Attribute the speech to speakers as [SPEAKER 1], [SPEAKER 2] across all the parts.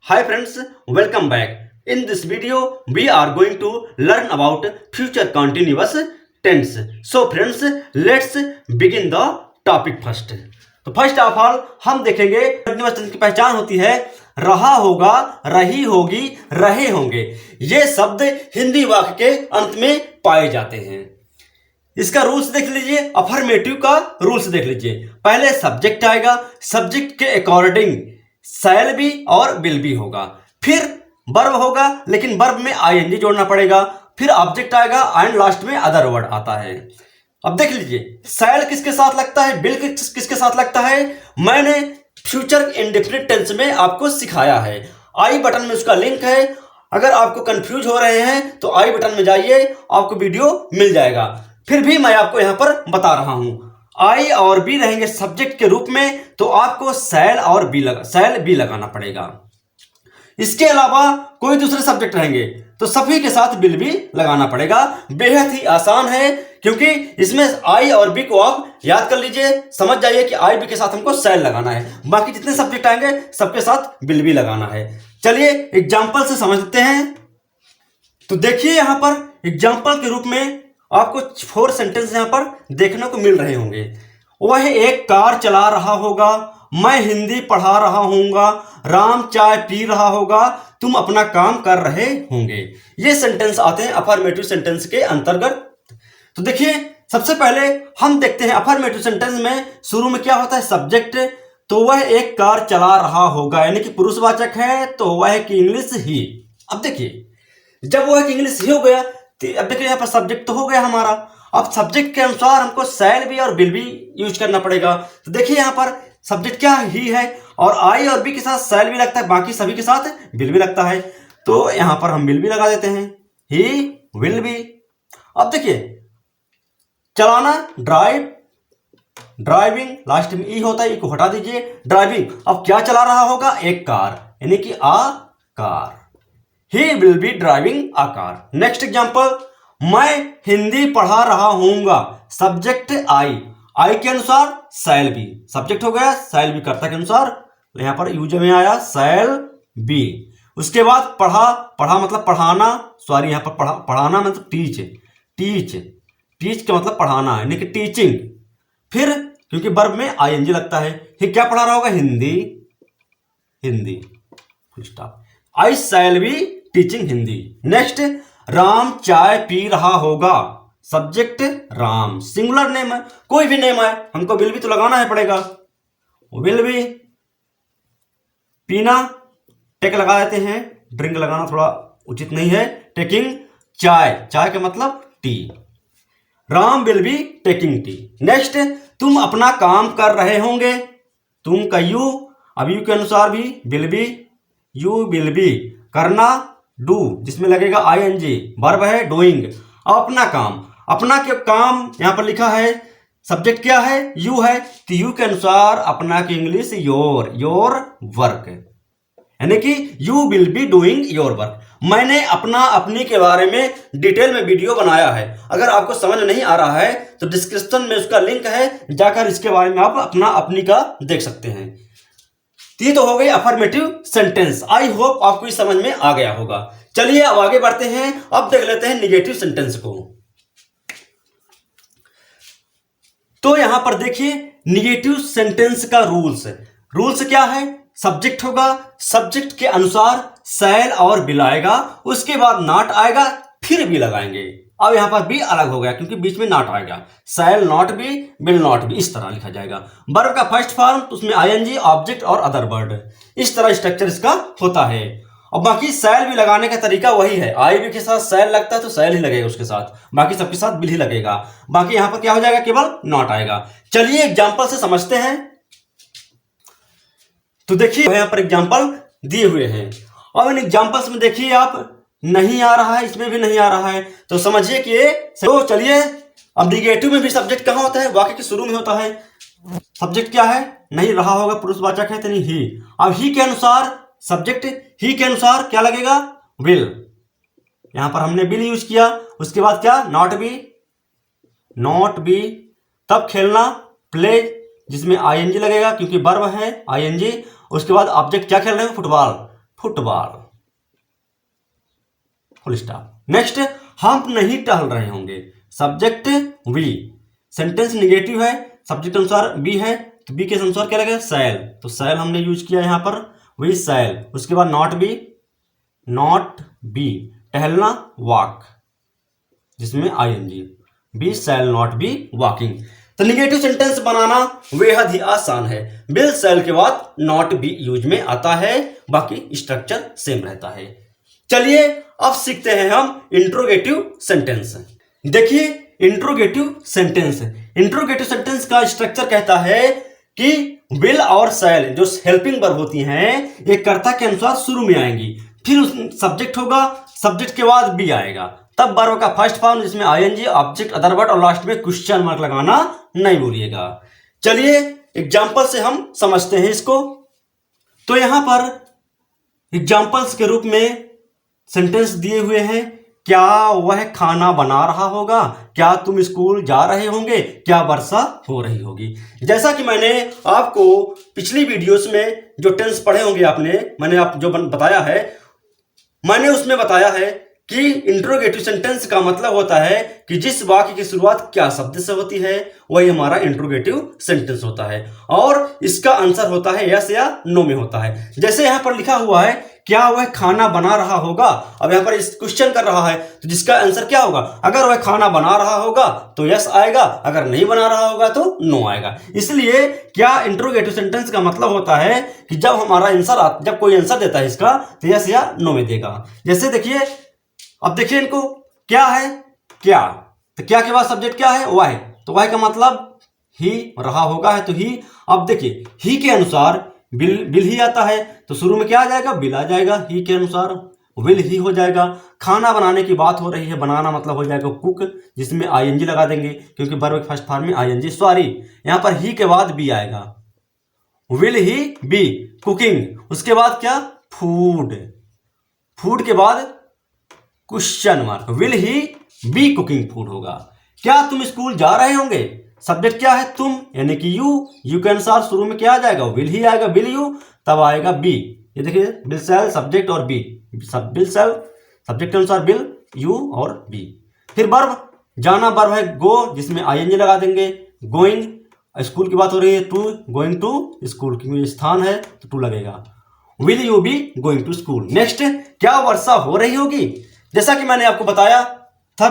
[SPEAKER 1] Hi friends, welcome back. In this video, we are going to learn about future continuous tense. So friends, let's begin the topic first. तो first of all हम देखेंगे continuous tense की पहचान होती है रहा होगा, रही होगी, रहे होंगे। ये शब्द हिंदी वाक्य के अंत में पाए जाते हैं। इसका रूल्स देख लीजिए, अफर्मेटिव का रूल्स देख लीजिए। पहले सब्जेक्ट आएगा, सब्जेक्ट के अकॉर्डिंग शैल बी और विल बी होगा। फिर वर्ब होगा, लेकिन वर्ब में आईएनजी जोड़ना पड़ेगा। फिर ऑब्जेक्ट आएगा एंड लास्ट में अदर वर्ड आता है। अब देख लीजिए, शैल किसके साथ लगता है, विल किसके साथ लगता है। मैंने फ्यूचर इंडेफिनिट टेंस में आपको सिखाया है। आई बटन में उसका लिंक है। अगर आपको कंफ्यूज हो रहे हैं तो आई बटन में जाइए, आपको वीडियो मिल जाएगा। फिर भी मैं आपको यहां पर बता रहा हूं, आई और बी रहेंगे सब्जेक्ट के रूप में, तो आपको शैल बी लगाना पड़ेगा। इसके अलावा कोई दूसरे सब्जेक्ट रहेंगे तो सभी के साथ विल भी लगाना पड़ेगा। बेहद ही आसान है, क्योंकि इसमें आई और बी को आप याद कर लीजिए, समझ जाइए कि आई बी के साथ हमको शैल लगाना है। बाकी जितने सब्जेक्ट आएंगे सबके साथ विल भी लगाना है। चलिए एग्जाम्पल से समझ लेते हैं। तो देखिए, यहां पर एग्जाम्पल के रूप में आपको 4 सेंटेंस यहां पर देखने को मिल रहे होंगे। वह एक कार चला रहा होगा, मैं हिंदी पढ़ा रहा हूंगा, राम चाय पी रहा होगा, तुम अपना काम कर रहे होंगे। ये सेंटेंस आते हैं अफर्मेटिव सेंटेंस के अंतर्गत। तो देखिए, सबसे पहले हम देखते हैं अफर्मेटिव सेंटेंस में शुरू में क्या होता है, सब्जेक्ट। तो वह एक कार चला रहा होगा, यानी कि पुरुषवाचक है, तो वह की इंग्लिश ही। अब देखिए, जब वह इंग्लिश ही हो गया, तो अब देखिए यहाँ पर सब्जेक्ट तो हो गया हमारा। अब सब्जेक्ट के अनुसार हमको शैल भी और विल भी यूज करना पड़ेगा। तो देखिए यहाँ पर सब्जेक्ट क्या ही है, और आई और बी के साथ शैल भी लगता है, बाकी सभी के साथ विल भी लगता है। तो यहाँ पर हम विल भी लगा देते हैं, ही विल बी। अब देखिए, चलाना ड्राइव, ड्राइविंग लास्ट में ई होता है, ई को हटा दीजिए, ड्राइविंग। अब क्या चला रहा होगा, एक कार, यानी कि a car. He will be driving a car. Next example, मैं हिंदी पढ़ा रहा हूंगा, सब्जेक्ट आई, आई के अनुसार शैल बी, सब्जेक्ट हो गया, शैल बी कर्ता के अनुसार यहां पर यूज में आया शैल बी। उसके बाद पढ़ा, पढ़ा मतलब पढ़ाना, सॉरी यहां पर पढ़ाना मतलब टीच, टीच, टीच का मतलब पढ़ाना, यानी कि टीचिंग। फिर क्योंकि वर्ब में आईएनजी लगता है, ये क्या पढ़ा रहा होगा, Hindi, Hindi, full stop. I shall be teaching Hindi. Next, Ram चाय पी रहा होगा, सब्जेक्ट राम, सिंगुलर नेम है, कोई भी नेम है, हमको विल भी तो लगाना है पड़ेगा, विल भी। पीना टेक लगा देते हैं, ड्रिंक लगाना थोड़ा उचित नहीं है। टेकिंग चाय, चाय का मतलब T, Ram will be taking tea. Next, तुम अपना काम कर रहे होंगे, तुम का यू, अब यू के अनुसार भी will be, you will be. करना डू, जिसमें लगेगा आईएनजी, वर्ब है डूइंग। अब अपना काम, अपना के काम यहां पर लिखा है, सब्जेक्ट क्या है, यू है, तो यू के अनुसार अपना की इंग्लिश योर, योर वर्क, यानी कि you will be doing your work. मैंने अपना अपनी के बारे में डिटेल में वीडियो बनाया है, अगर आपको समझ नहीं आ रहा है तो डिस्क्रिप्शन में उसका लिंक है, जाकर इसके बारे में आप अपना अपनी का देख सकते हैं। ये तो हो गई अफर्मेटिव सेंटेंस। आई होप आपको इस समझ में आ गया होगा। चलिए अब आगे बढ़ते हैं, अब देख लेते हैं निगेटिव सेंटेंस को। तो यहां पर देखिए, निगेटिव सेंटेंस का रूल्स, रूल्स क्या है, सब्जेक्ट होगा, सब्जेक्ट के अनुसार शैल और विल आएगा, उसके बाद नॉट आएगा, फिर भी लगाएंगे। अब यहां पर भी अलग हो गया, क्योंकि बीच में नॉट आएगा, shall not be, will not be, इस तरह लिखा जाएगा। वर्ब का फर्स्ट फॉर्म, तो उसमें आईएनजी, ऑब्जेक्ट और अदर वर्ड, इस तरह स्ट्रक्चर इसका होता है। और बाकी शैल भी लगाने का तरीका वही है, आई भी के साथ शैल लगता है तो शैल ही लगेगा उसके साथ, बाकी सबके साथ विल ही लगेगा। बाकी यहां पर क्या हो जाएगा, केवल नॉट आएगा। चलिए एग्जाम्पल से समझते हैं। तो देखिए यहां पर एग्जाम्पल दिए हुए हैं, और इन एग्जाम्पल्स में देखिए आप, नहीं आ रहा है, इसमें भी नहीं आ रहा है, तो समझिए कि तो चलिए, अब निगेटिव में भी सब्जेक्ट कहां होता है, वाक्य के शुरू में होता है। सब्जेक्ट क्या है, नहीं रहा होगा, पुरुषवाचक है, तो नहीं ही। अब ही के अनुसार सब्जेक्ट, ही के अनुसार क्या लगेगा, विल, यहां पर हमने विल यूज किया। उसके बाद क्या, नॉट बी, नॉट बी। तब खेलना, प्ले, जिसमें आईएनजी लगेगा क्योंकि वर्ब है, आईएनजी। उसके बाद ऑब्जेक्ट क्या खेल रहे हैं, football, football, full stop. Next, हम नहीं टहल रहे होंगे, सब्जेक्ट वी, सेंटेंस निगेटिव है, सब्जेक्ट अनुसार बी है, तो बी के अनुसार क्या लगेगा, सैल, तो सैल हमने यूज किया यहां पर, वी सैल। उसके बाद नॉट बी, नॉट बी टहलना, वॉक, जिसमें ING, be shall not be walking. तो निगेटिव सेंटेंस बनाना बेहद ही आसान है, विल सैल के बाद नॉट बी यूज में आता है, बाकी स्ट्रक्चर सेम रहता है। चलिए अब सीखते हैं हम इंट्रोगेटिव सेंटेंस। देखिए इंट्रोगेटिव सेंटेंस, इंट्रोगेटिव सेंटेंस का स्ट्रक्चर कहता है कि विल और शैल जो हेल्पिंग वर्ब होती हैं ये कर्ता के अनुसार शुरू में आएंगी, फिर सब्जेक्ट होगा, सब्जेक्ट के बाद बी आएगा, तब वर्ब का फर्स्ट फॉर्म जिसमें आईएनजी, ऑब्जेक्ट, अदर वर्ड और लास्ट में क्वेश्चन मार्क लगाना नहीं भूलिएगा। चलिए एग्जांपल से हम समझते हैं इसको। तो यहां पर एग्जांपल्स के रूप में सेंटेंस दिए हुए हैं, क्या वह खाना बना रहा होगा, क्या तुम स्कूल जा रहे होंगे, क्या वर्षा हो रही होगी। जैसा कि मैंने आपको पिछली वीडियोस में जो टेंस पढ़े होंगे आपने, मैंने आप जो बताया है, मैंने उसमें बताया है कि इंट्रोगेटिव सेंटेंस का मतलब होता है कि जिस वाक्य की शुरुआत क्या शब्द से होती है वही हमारा इंट्रोगेटिव सेंटेंस होता है, और इसका आंसर होता है यस या नो में होता है। जैसे यहां पर लिखा हुआ है क्या वह खाना बना रहा होगा, अब यहां पर इस क्वेश्चन कर रहा है तो जिसका आंसर क्या होगा, अगर वह खाना बना रहा होगा तो यस आएगा, अगर नहीं बना रहा होगा तो नो आएगा। इसलिए क्या इंट्रोगेटिव सेंटेंस का मतलब होता है कि जब हमारा आंसर, जब कोई आंसर देता है इसका तो यस या नो में देगा। जैसे देखिए, अब देखिए इनको, क्या है, क्या, तो क्या के बाद सब्जेक्ट क्या है, वह, तो वह का मतलब ही रहा होगा है तो ही। अब देखिए ही के अनुसार बिल ही आता है तो शुरू में क्या आ जाएगा, बिल आ जाएगा, ही के अनुसार विल ही हो जाएगा। खाना बनाने की बात हो रही है, बनाना मतलब हो जाएगा कुक, जिसमें आईएनजी लगा देंगे क्योंकि वर्ब के फर्स्ट फॉर्म में आईएनजी, सॉरी यहां पर ही के बाद बी आएगा, विल ही बी कुकिंग। उसके बाद क्या, फूड, फूड के बाद question mark, will he be cooking food होगा। क्या तुम स्कूल जा रहे होंगे, सब्जेक्ट क्या है, तुम, यानी कि यू के अनुसार शुरू में क्या आ जाएगा, विल ही आएगा, विल यू, तब आएगा बी। ये देखिए विल सेल सब्जेक्ट और बी, विल सेल सब्जेक्ट के अनुसार विल, यू और बी। फिर वर्ब, जाना वर्ब है गो, जिसमें आईएनजी लगा देंगे, गोइंग, स्कूल की बात हो रही है, टू, गोइंग टू स्कूल, क्योंकि स्थान है तो टू लगेगा, will you be going to school. Next, क्या वर्षा हो रही होगी, जैसा कि मैंने आपको बताया था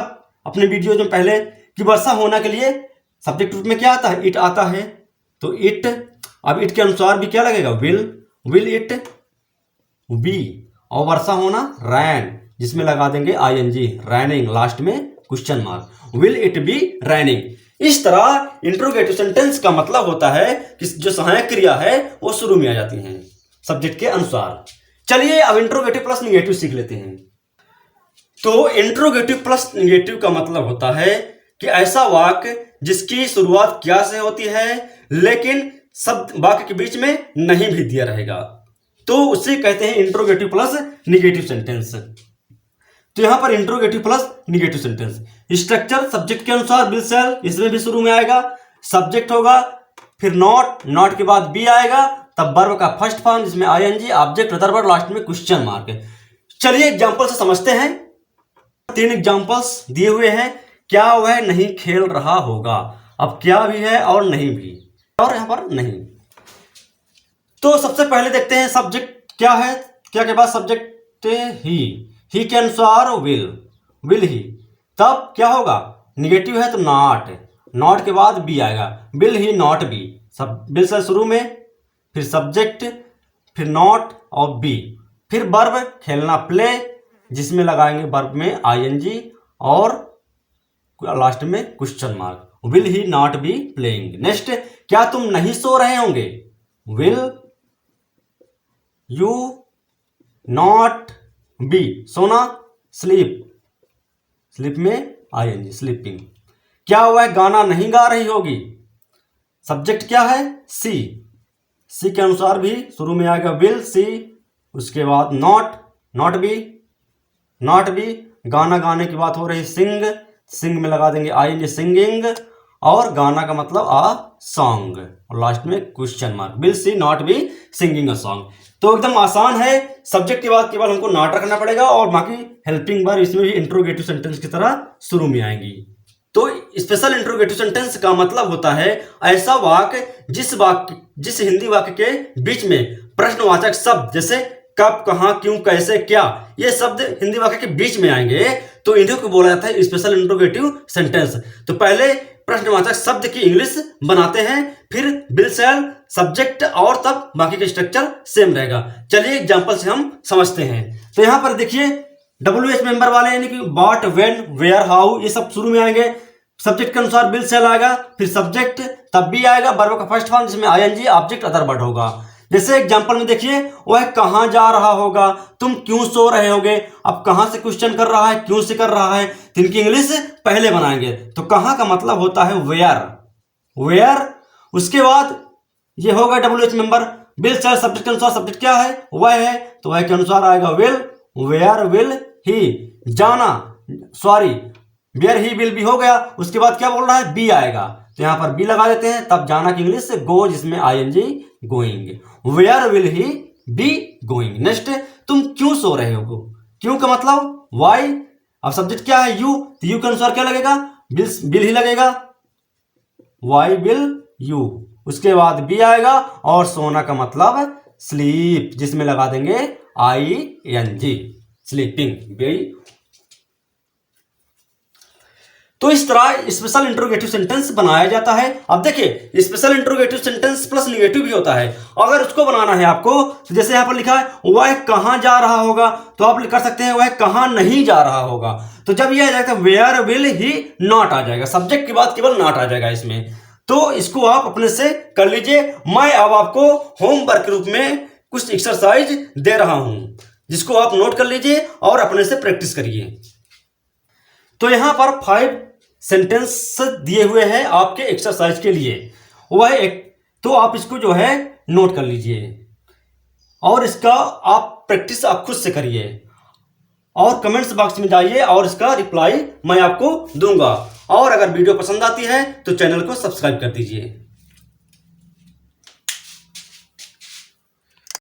[SPEAKER 1] अपने वीडियो में पहले कि वर्षा होना के लिए सब्जेक्ट रूप में क्या आता है, इट आता है, तो इट, अब इट के अनुसार भी क्या लगेगा, विल इट बी, और वर्षा होना रैन, जिसमें लगा देंगे आईएनजी, रैनिंग, लास्ट में question mark, will it be running. इस तरह इंट्रोगेटिव सेंटेंस का मतलब होता है कि जो सहायक क्रिया है वो शुरू में आ जाती है सब्जेक्ट के अनुसार। चलिए अब इंट्रोगेटिव प्लस निगेटिव सीख लेते हैं। तो इंट्रोगेटिव प्लस निगेटिव का मतलब होता है कि ऐसा वाक्य जिसकी शुरुआत क्या से होती है लेकिन शब्द वाक्य के बीच में नहीं भी दिया रहेगा, तो उसे कहते हैं इंट्रोगेटिव प्लस निगेटिव सेंटेंस। तो यहां पर interrogative plus negative sentence structure, subject के अनुसार विल सेल, इसमें भी शुरू में आएगा, सब्जेक्ट होगा, फिर नॉट के बाद बी आएगा, तब वर्ब का फर्स्ट फॉर्म जिसमें ING, object, other word, last में क्वेश्चन मार्क। चलिए एग्जांपल से समझते हैं। 3 एग्जांपल्स दिए हुए हैं, क्या वह नहीं खेल रहा होगा, अब क्या भी है और नहीं भी, और यहां पर नहीं। तो सबसे पहले देखते हैं सब्जेक्ट क्या है, क्या के बाद सब्जेक्ट ही के अनुसार विल ही, तब क्या होगा, निगेटिव है तो नॉट के बाद बी आएगा, विल ही नॉट बी, सब विल से शुरू में, फिर सब्जेक्ट, फिर नॉट और बी, फिर वर्ब खेलना प्ले, जिसमें लगाएंगे वर्ब में आईएनजी और लास्ट में question mark, will he not be playing. Next, क्या तुम नहीं सो रहे होंगे, विल यू नॉट बी, सोना, स्लीप में आईएनजी, स्लीपिंग। क्या वह गाना नहीं गा रही होगी, सब्जेक्ट क्या है, सी के अनुसार भी शुरू में आएगा विल सी, उसके बाद नॉट बी, गाना गाने की बात हो रही, सिंग में लगा देंगे आईएनजी, सिंगिंग, और गाना का मतलब आ सॉन्ग, और लास्ट में question mark. Will see not be singing a song. तो एकदम आसान है। सब्जेक्ट के बाद केवल हमको नॉट रखना पड़ेगा और बाकी हेल्पिंग वर्ब इसमें भी इंट्रोगेटिव सेंटेंस की तरह शुरू में आएंगी। तो स्पेशल इंट्रोगेटिव सेंटेंस का मतलब होता है ऐसा वाक्य जिस हिंदी वाक्य के बीच में प्रश्नवाचक शब्द जैसे कब, कहां, क्यों, कैसे, क्या, ये शब्द हिंदी वाक्य के बीच में आएंगे तो इन्हीं को बोला जाता है स्पेशल इंट्रोगेटिव सेंटेंस। तो पहले प्रश्नवाचक शब्द की इंग्लिश बनाते हैं, फिर विल शैल सब्जेक्ट और तब बाकी का स्ट्रक्चर सेम रहेगा। चलिए एग्जांपल से हम समझते हैं। तो यहां पर देखिए WH मेंबर वाले यानी कि व्हाट, व्हेन, वेयर, हाउ ये सब शुरू में आएंगे। सब्जेक्ट के अनुसार विल शैल आएगा, फिर सब्जेक्ट तब भी आएगा, वर्ब का फर्स्ट फॉर्म जिसमें ING ऑब्जेक्ट अदर वर्ड होगा। जैसे एग्जांपल में देखिए वह कहां जा रहा होगा, तुम क्यों सो रहे होगे। अब कहां से क्वेश्चन कर रहा है, क्यों से कर रहा है, तो इनकी इंग्लिश पहले बनाएंगे। तो कहां का मतलब होता है वेयर। उसके बाद ये होगा WH member. Will shell subject के अनुसार सब्जेक्ट क्या है, वह है, तो वह के अनुसार आएगा विल। वेयर विल ही, जाना, सॉरी वेयर ही विल भी हो गया। उसके बाद क्या बोल रहा है, बी आएगा, तो यहां पर बी लगा देते हैं। तब जाना की इंग्लिश से गो जिसमें ING going. Where will he be going. Next, तुम क्यों सो रहे हो, क्यों का मतलब वाई। अब सब्जेक्ट क्या है, यू, तो यू के अनुसार क्या लगेगा, बिल ही लगेगा, वाई विल यू। उसके बाद बी आएगा और सोना का मतलब स्लीप जिसमें लगा देंगे ING, स्लीपिंग बी। तो इस तरह स्पेशल इंट्रोगेटिव सेंटेंस बनाया जाता है। अब देखिए special interrogative sentence plus negative भी होता है। अगर उसको बनाना है आपको तो जैसे यहां पर लिखा है वह कहां जा रहा होगा, तो आप कर सकते हैं वह कहां नहीं जा रहा होगा। तो जब यह आ जाएगा वेयर विल ही नॉट आ जाएगा, सब्जेक्ट के बाद केवल नॉट आ जाएगा इसमें। तो इसको आप अपने से कर लीजिए। मैं अब आपको होमवर्क के रूप में कुछ एक्सरसाइज दे रहा हूं जिसको आप नोट कर लीजिए और अपने से प्रैक्टिस करिए। तो यहां पर 5 सेंटेंस दिए हुए हैं आपके एक्सरसाइज के लिए, वह एक, तो आप इसको जो है नोट कर लीजिए और इसका आप प्रैक्टिस आप खुद से करिए और कमेंट्स बॉक्स में जाइए और इसका रिप्लाई मैं आपको दूंगा। और अगर वीडियो पसंद आती है तो चैनल को सब्सक्राइब कर दीजिए।